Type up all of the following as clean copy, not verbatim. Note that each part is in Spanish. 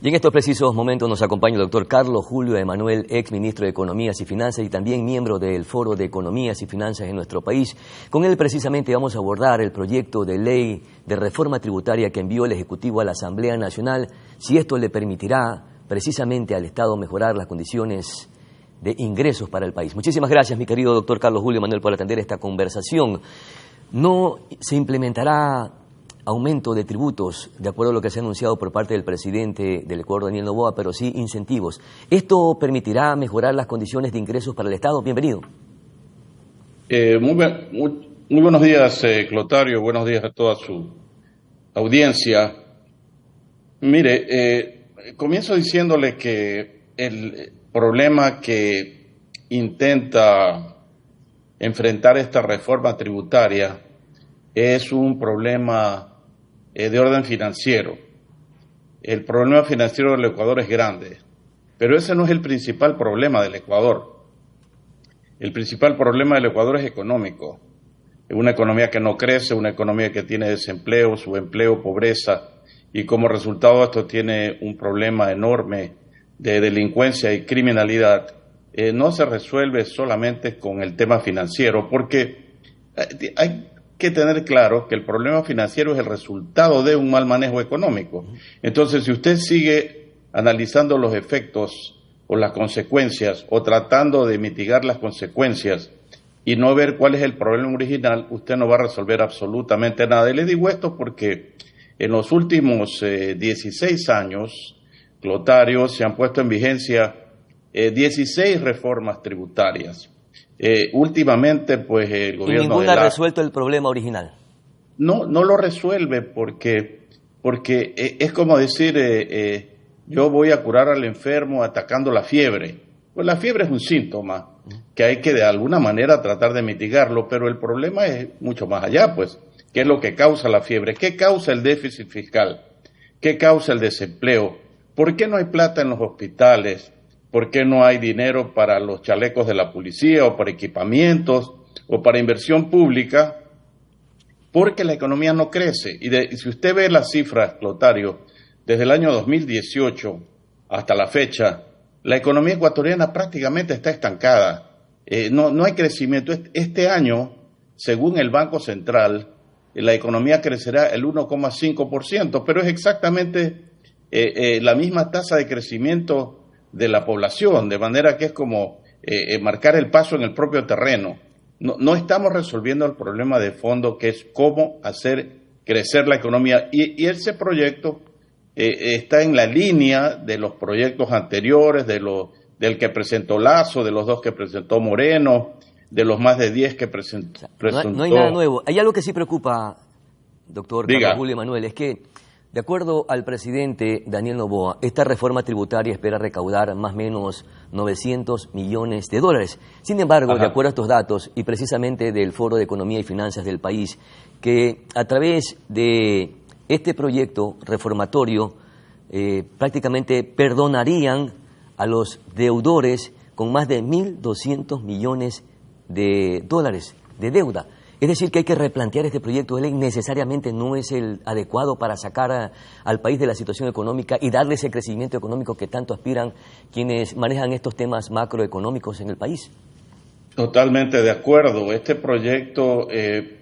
Y en estos precisos momentos nos acompaña el doctor Carlos Julio Emanuel, ex ministro de Economías y Finanzas y también miembro del Foro de Economías y Finanzas en nuestro país. Con él precisamente vamos a abordar el proyecto de ley de reforma tributaria que envió el Ejecutivo a la Asamblea Nacional, si esto le permitirá precisamente al Estado mejorar las condiciones de ingresos para el país. Muchísimas gracias, mi querido doctor Carlos Julio Emanuel, por atender esta conversación. No se implementará aumento de tributos, de acuerdo a lo que se ha anunciado por parte del presidente del Ecuador, Daniel Noboa, pero sí incentivos. ¿Esto permitirá mejorar las condiciones de ingresos para el Estado? Bienvenido. Muy buenos días, Clotario. Buenos días a toda su audiencia. Mire, comienzo diciéndole que el problema que intenta enfrentar esta reforma tributaria es un problema de orden financiero. El problema financiero del Ecuador es grande, pero ese no es el principal problema del Ecuador. El principal problema del Ecuador es económico. Es una economía que no crece, una economía que tiene desempleo, subempleo, pobreza, y como resultado esto tiene un problema enorme de delincuencia y criminalidad. No se resuelve solamente con el tema financiero, porque hay que tener claro que el problema financiero es el resultado de un mal manejo económico. Entonces, si usted sigue analizando los efectos o las consecuencias o tratando de mitigar las consecuencias y no ver cuál es el problema original, usted no va a resolver absolutamente nada. Y le digo esto porque en los últimos 16 años, Clotario, se han puesto en vigencia 16 reformas tributarias. Últimamente, pues, el gobierno... ¿Y ninguna ha resuelto el problema original? No lo resuelve porque es como decir, yo voy a curar al enfermo atacando la fiebre. Pues la fiebre es un síntoma que hay que de alguna manera tratar de mitigarlo, pero el problema es mucho más allá, pues. ¿Qué es lo que causa la fiebre? ¿Qué causa el déficit fiscal? ¿Qué causa el desempleo? ¿Por qué no hay plata en los hospitales? ¿Por qué no hay dinero para los chalecos de la policía o para equipamientos o para inversión pública? Porque la economía no crece. Y si usted ve las cifras, Clotario, desde el año 2018 hasta la fecha, la economía ecuatoriana prácticamente está estancada. No hay crecimiento. Este año, según el Banco Central, la economía crecerá el 1,5%, pero es exactamente la misma tasa de crecimiento de la población, de manera que es como marcar el paso en el propio terreno. No estamos resolviendo el problema de fondo, que es cómo hacer crecer la economía, y ese proyecto está en la línea de los proyectos anteriores, del que presentó Lasso, de los 2 que presentó Moreno, de los más de 10 que presentó. No hay nada nuevo. Hay algo que sí preocupa, doctor Carlos Julio Emanuel, es que de acuerdo al presidente Daniel Noboa, esta reforma tributaria espera recaudar más o menos 900 millones de dólares. Sin embargo, de acuerdo a estos datos, y precisamente del Foro de Economía y Finanzas del país, que a través de este proyecto reformatorio prácticamente perdonarían a los deudores con más de 1.200 millones de dólares de deuda. Es decir, que hay que replantear este proyecto de ley, necesariamente no es el adecuado para sacar al país de la situación económica y darle ese crecimiento económico que tanto aspiran quienes manejan estos temas macroeconómicos en el país. Totalmente de acuerdo. Este proyecto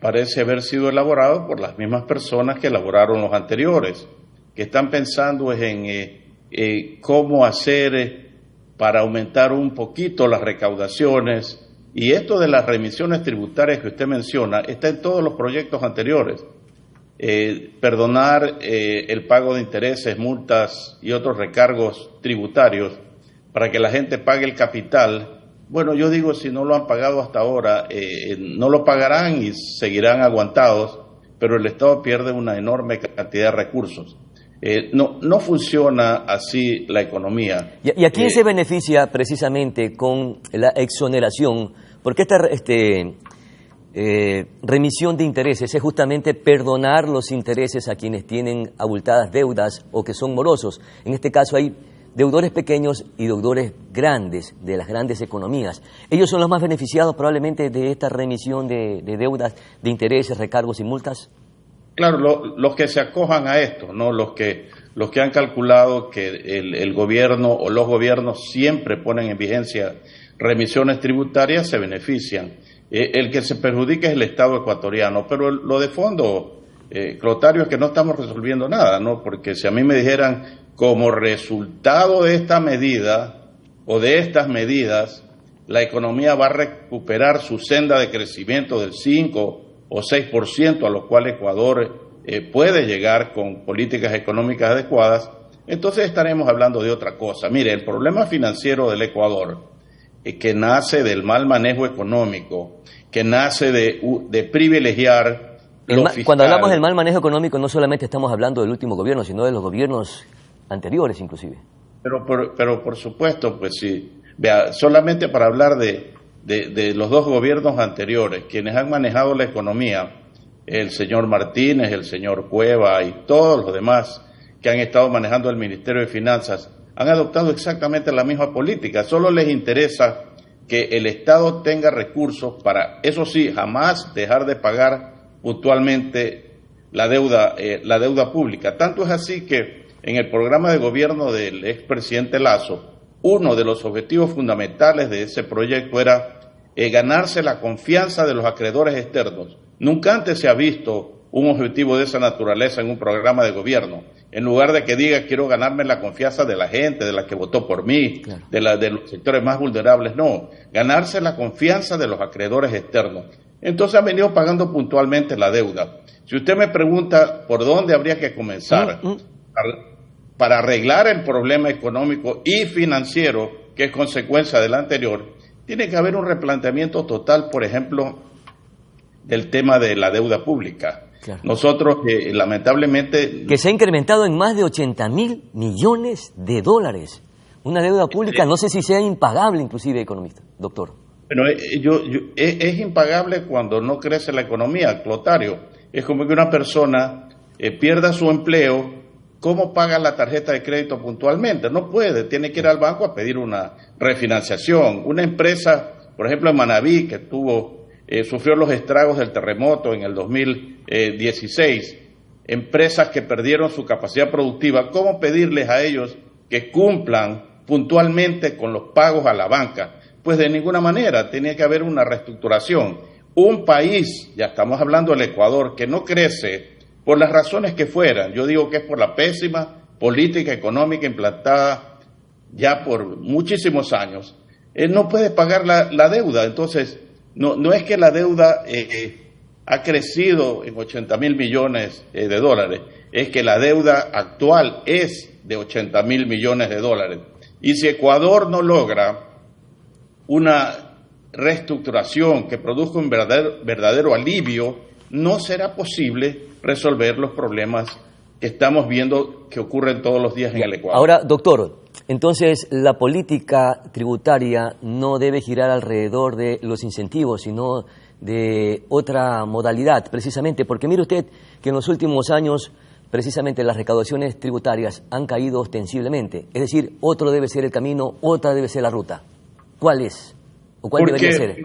parece haber sido elaborado por las mismas personas que elaboraron los anteriores, que están pensando en cómo hacer para aumentar un poquito las recaudaciones. Y esto de las remisiones tributarias que usted menciona está en todos los proyectos anteriores. Perdonar el pago de intereses, multas y otros recargos tributarios para que la gente pague el capital. Bueno, yo digo, si no lo han pagado hasta ahora, no lo pagarán y seguirán aguantados, pero el Estado pierde una enorme cantidad de recursos. No funciona así la economía. ¿Y a quién se beneficia precisamente con la exoneración? Porque esta remisión de intereses es justamente perdonar los intereses a quienes tienen abultadas deudas o que son morosos. En este caso hay deudores pequeños y deudores grandes, de las grandes economías. Ellos son los más beneficiados probablemente de esta remisión de deudas, de intereses, recargos y multas. Claro, los que se acojan a esto, ¿no? Los que los que han calculado que el gobierno o los gobiernos siempre ponen en vigencia remisiones tributarias, se benefician. El que se perjudica es el Estado ecuatoriano, pero lo de fondo, Clotario, es que no estamos resolviendo nada, ¿no? Porque si a mí me dijeran, como resultado de esta medida o de estas medidas, la economía va a recuperar su senda de crecimiento del 5 o 6%, a lo cual Ecuador puede llegar con políticas económicas adecuadas, entonces estaremos hablando de otra cosa. Mire, el problema financiero del Ecuador, que nace del mal manejo económico, que nace de privilegiar lo fiscal. Cuando hablamos del mal manejo económico, no solamente estamos hablando del último gobierno, sino de los gobiernos anteriores inclusive. Pero por supuesto, pues sí. Vea, solamente para hablar de los dos gobiernos anteriores, quienes han manejado la economía, el señor Martínez, el señor Cueva y todos los demás que han estado manejando el Ministerio de Finanzas, han adoptado exactamente la misma política. Solo les interesa que el Estado tenga recursos para, eso sí, jamás dejar de pagar puntualmente la deuda pública. Tanto es así que en el programa de gobierno del expresidente Lasso, uno de los objetivos fundamentales de ese proyecto era ganarse la confianza de los acreedores externos. Nunca antes se ha visto un objetivo de esa naturaleza en un programa de gobierno. En lugar de que diga, quiero ganarme la confianza de la gente, de la que votó por mí, claro, de los sectores más vulnerables, no. Ganarse la confianza de los acreedores externos. Entonces han venido pagando puntualmente la deuda. Si usted me pregunta por dónde habría que comenzar para arreglar el problema económico y financiero que es consecuencia del anterior, tiene que haber un replanteamiento total, por ejemplo, del tema de la deuda pública. Claro. Nosotros, lamentablemente... Que se ha incrementado en más de 80.000 millones de dólares. Una deuda pública, no sé si sea impagable inclusive, economista, doctor. Pero es impagable cuando no crece la economía, Clotario. Es como que una persona pierda su empleo. ¿Cómo paga la tarjeta de crédito puntualmente? No puede, tiene que ir al banco a pedir una refinanciación. Una empresa, por ejemplo en Manabí, que sufrió los estragos del terremoto en el 2016, empresas que perdieron su capacidad productiva, ¿cómo pedirles a ellos que cumplan puntualmente con los pagos a la banca? Pues de ninguna manera, tiene que haber una reestructuración. Un país, ya estamos hablando del Ecuador, que no crece por las razones que fueran, yo digo que es por la pésima política económica implantada ya por muchísimos años, no puede pagar la deuda. Entonces, no es que la deuda ha crecido en 80.000 millones de dólares, es que la deuda actual es de 80.000 millones de dólares. Y si Ecuador no logra una reestructuración que produzca un verdadero alivio, no será posible resolver los problemas que estamos viendo que ocurren todos los días en el Ecuador. Ahora, doctor, entonces la política tributaria no debe girar alrededor de los incentivos, sino de otra modalidad, precisamente, porque mire usted que en los últimos años precisamente las recaudaciones tributarias han caído ostensiblemente, es decir, otro debe ser el camino, otra debe ser la ruta. ¿Cuál es? ¿O cuál debería ser?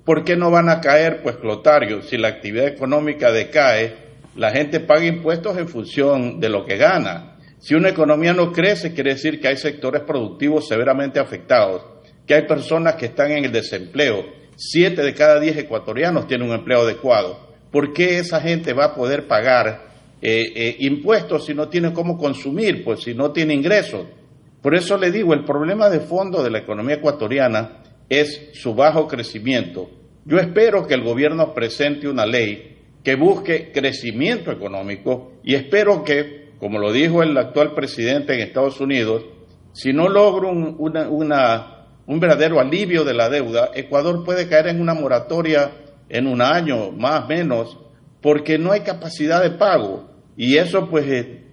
¿Por qué no van a caer, pues, Clotario? Si la actividad económica decae, la gente paga impuestos en función de lo que gana. Si una economía no crece, quiere decir que hay sectores productivos severamente afectados, que hay personas que están en el desempleo. 7 de cada 10 ecuatorianos tienen un empleo adecuado. ¿Por qué esa gente va a poder pagar impuestos si no tiene cómo consumir, pues si no tiene ingresos? Por eso le digo, el problema de fondo de la economía ecuatoriana es su bajo crecimiento. Yo espero que el gobierno presente una ley que busque crecimiento económico y espero que, como lo dijo el actual presidente en Estados Unidos, si no logra un verdadero alivio de la deuda, Ecuador puede caer en una moratoria en un año, más o menos, porque no hay capacidad de pago y eso pues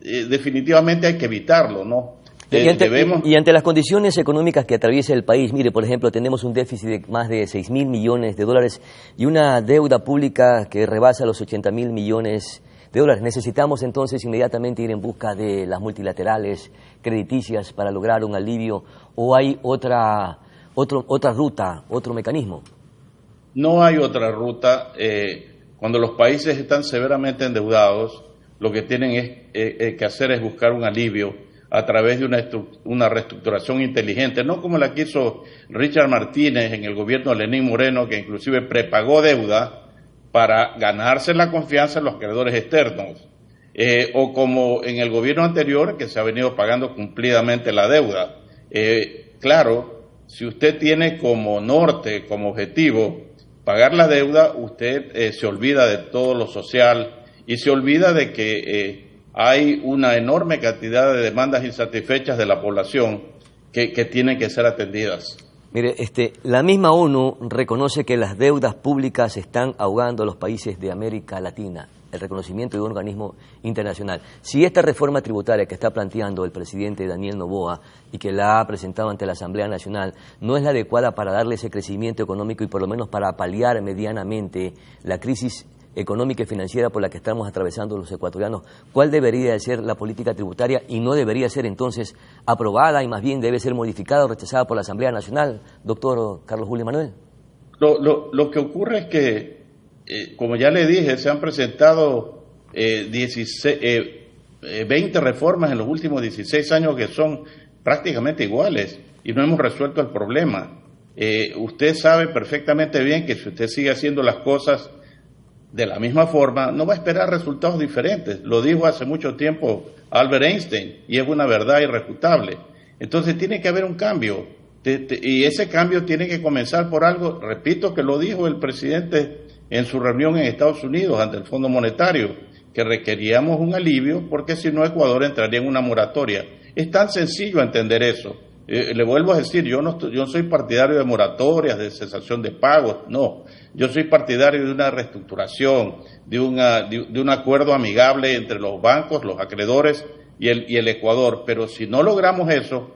definitivamente hay que evitarlo, ¿no? Y ante las condiciones económicas que atraviesa el país, mire, por ejemplo, tenemos un déficit de más de 6.000 millones de dólares y una deuda pública que rebasa los 80.000 millones de dólares. Necesitamos entonces inmediatamente ir en busca de las multilaterales crediticias para lograr un alivio, ¿o hay otra ruta, otro mecanismo? No hay otra ruta. Cuando los países están severamente endeudados, lo que tienen que hacer es buscar un alivio a través de una reestructuración inteligente, no como la que hizo Richard Martínez en el gobierno de Lenín Moreno, que inclusive prepagó deuda para ganarse la confianza de los acreedores externos, o como en el gobierno anterior, que se ha venido pagando cumplidamente la deuda. Claro, si usted tiene como norte, como objetivo, pagar la deuda, usted se olvida de todo lo social y se olvida de que hay una enorme cantidad de demandas insatisfechas de la población que tienen que ser atendidas. Mire, la misma ONU reconoce que las deudas públicas están ahogando a los países de América Latina, el reconocimiento de un organismo internacional. Si esta reforma tributaria que está planteando el presidente Daniel Noboa y que la ha presentado ante la Asamblea Nacional no es la adecuada para darle ese crecimiento económico y por lo menos para paliar medianamente la crisis económica y financiera por la que estamos atravesando los ecuatorianos, ¿cuál debería de ser la política tributaria y no debería ser entonces aprobada y más bien debe ser modificada o rechazada por la Asamblea Nacional, doctor Carlos Julio Manuel? Lo que ocurre es que, como ya le dije, se han presentado 20 reformas en los últimos 16 años que son prácticamente iguales y no hemos resuelto el problema. Usted sabe perfectamente bien que si usted sigue haciendo las cosas de la misma forma, no va a esperar resultados diferentes. Lo dijo hace mucho tiempo Albert Einstein, y es una verdad irrefutable. Entonces tiene que haber un cambio, y ese cambio tiene que comenzar por algo, repito que lo dijo el presidente en su reunión en Estados Unidos ante el Fondo Monetario, que requeríamos un alivio, porque si no Ecuador entraría en una moratoria. Es tan sencillo entender eso. Le vuelvo a decir, yo no soy partidario de moratorias, de cesación de pagos, no. Yo soy partidario de una reestructuración, de un acuerdo amigable entre los bancos, los acreedores y el Ecuador. Pero si no logramos eso,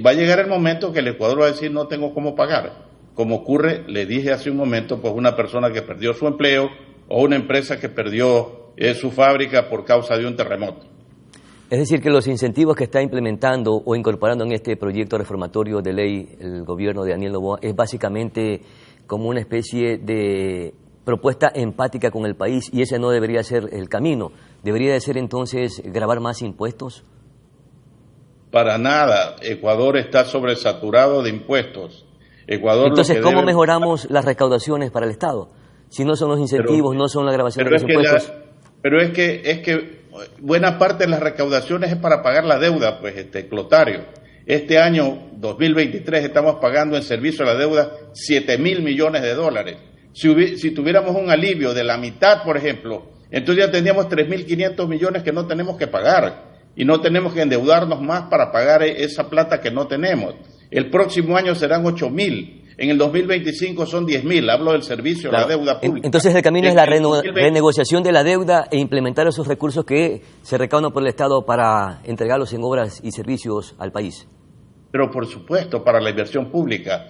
va a llegar el momento que el Ecuador va a decir no tengo cómo pagar. Como ocurre, le dije hace un momento, pues una persona que perdió su empleo o una empresa que perdió su fábrica por causa de un terremoto. Es decir, que los incentivos que está implementando o incorporando en este proyecto reformatorio de ley el gobierno de Daniel Noboa es básicamente como una especie de propuesta empática con el país y ese no debería ser el camino. ¿Debería de ser entonces gravar más impuestos? Para nada. Ecuador está sobresaturado de impuestos. Entonces, ¿cómo mejoramos las recaudaciones para el Estado? Si no son los incentivos, no son la grabación de los impuestos. Pero es que buena parte de las recaudaciones es para pagar la deuda, pues, Clotario. Este año, 2023, estamos pagando en servicio a la deuda 7.000 millones de dólares. Si tuviéramos un alivio de la mitad, por ejemplo, entonces ya tendríamos 3.500 millones que no tenemos que pagar y no tenemos que endeudarnos más para pagar esa plata que no tenemos. El próximo año serán 8.000. En el 2025 son 10.000, hablo del servicio, claro, la deuda pública. Entonces el camino es la renegociación de la deuda e implementar esos recursos que se recaudan por el Estado para entregarlos en obras y servicios al país. Pero por supuesto, para la inversión pública.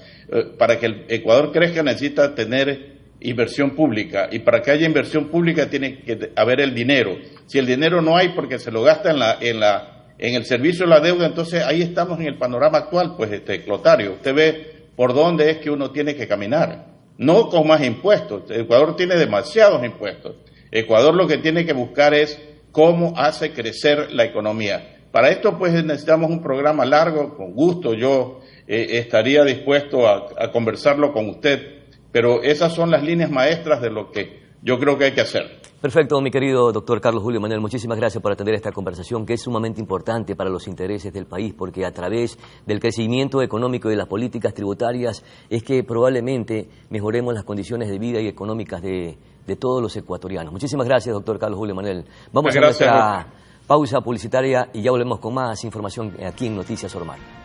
Para que el Ecuador crezca necesita tener inversión pública, y para que haya inversión pública tiene que haber el dinero. Si el dinero no hay porque se lo gasta en el servicio de la deuda, entonces ahí estamos en el panorama actual, pues, Clotario. Usted ve por dónde es que uno tiene que caminar, no con más impuestos. Ecuador tiene demasiados impuestos. Ecuador lo que tiene que buscar es cómo hace crecer la economía. Para esto, pues, necesitamos un programa largo. Con gusto yo estaría dispuesto a conversarlo con usted, pero esas son las líneas maestras de lo que yo creo que hay que hacer. Perfecto, mi querido doctor Carlos Julio Manuel, muchísimas gracias por atender esta conversación que es sumamente importante para los intereses del país, porque a través del crecimiento económico y de las políticas tributarias es que probablemente mejoremos las condiciones de vida y económicas de todos los ecuatorianos. Muchísimas gracias, doctor Carlos Julio Manuel. Vamos a nuestra pausa publicitaria y ya volvemos con más información aquí en Noticias Ormar.